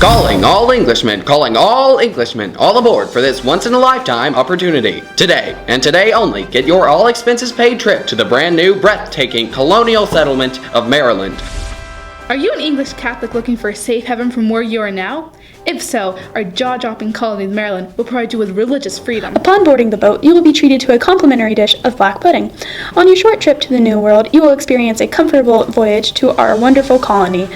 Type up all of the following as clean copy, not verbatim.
Calling all Englishmen, all aboard for this once-in-a-lifetime opportunity. Today, and today only, get your all-expenses-paid trip to the brand-new, breathtaking Colonial settlement of Maryland. Are you an English Catholic looking for a safe haven from where you are now? If so, our jaw-dropping colony of Maryland will provide you with religious freedom. Upon boarding the boat, you will be treated to a complimentary dish of black pudding. On your short trip to the New World, you will experience a comfortable voyage to our wonderful colony.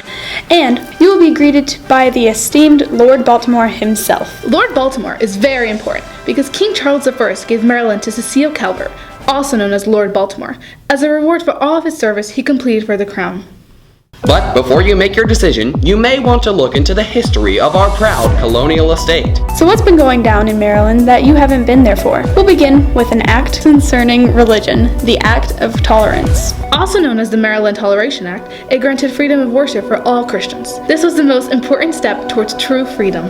And you will be greeted by the esteemed Lord Baltimore himself. Lord Baltimore is very important because King Charles I gave Maryland to Cecil Calvert, also known as Lord Baltimore, as a reward for all of his service he completed for the crown. But before you make your decision, you may want to look into the history of our proud colonial estate. So what's been going down in Maryland that you haven't been there for? We'll begin with an act concerning religion, the Act of Tolerance. Also known as the Maryland Toleration Act, it granted freedom of worship for all Christians. This was the most important step towards true freedom.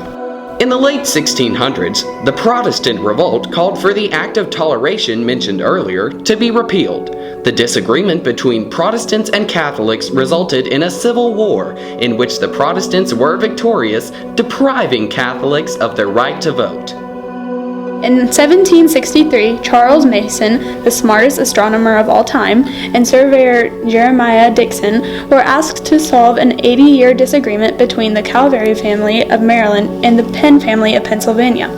In the late 1600s, the Protestant revolt called for the Act of Toleration mentioned earlier to be repealed. The disagreement between Protestants and Catholics resulted in a civil war in which the Protestants were victorious, depriving Catholics of their right to vote. In 1763, Charles Mason, the smartest astronomer of all time, and surveyor Jeremiah Dixon were asked to solve an 80-year disagreement between the Calvary family of Maryland and the Penn family of Pennsylvania.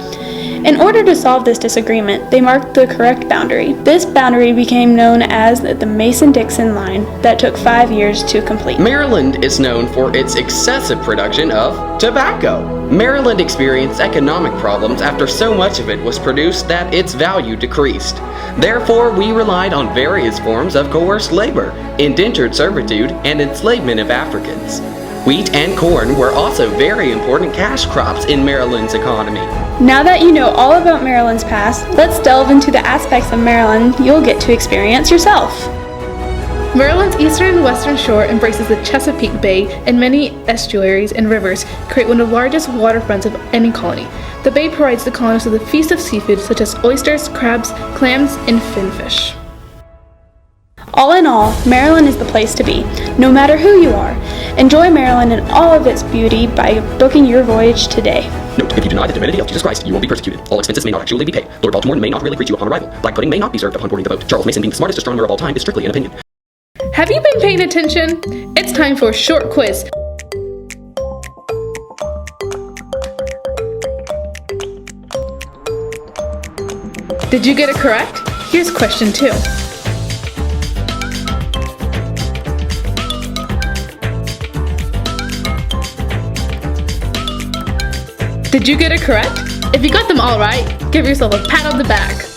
In order to solve this disagreement, they marked the correct boundary. This boundary became known as the Mason-Dixon line that took 5 years to complete. Maryland is known for its excessive production of tobacco. Maryland experienced economic problems after so much of it was produced that its value decreased. Therefore, we relied on various forms of coerced labor, indentured servitude, and enslavement of Africans. Wheat and corn were also very important cash crops in Maryland's economy. Now that you know all about Maryland's past, let's delve into the aspects of Maryland you'll get to experience yourself. Maryland's eastern and western shore embraces the Chesapeake Bay, and many estuaries and rivers create one of the largest waterfronts of any colony. The bay provides the colonists with a feast of seafood such as oysters, crabs, clams, and finfish. All in all, Maryland is the place to be, no matter who you are. Enjoy Maryland in all of its beauty by booking your voyage today. Note, if you deny the divinity of Jesus Christ, you will be persecuted. All expenses may not actually be paid. Lord Baltimore may not really greet you upon arrival. Black pudding may not be served upon boarding the boat. Charles Mason, being the smartest astronomer of all time, is strictly an opinion. Have you been paying attention? It's time for a short quiz. Did you get it correct? Here's question 2. Did you get it correct? If you got them all right, give yourself a pat on the back.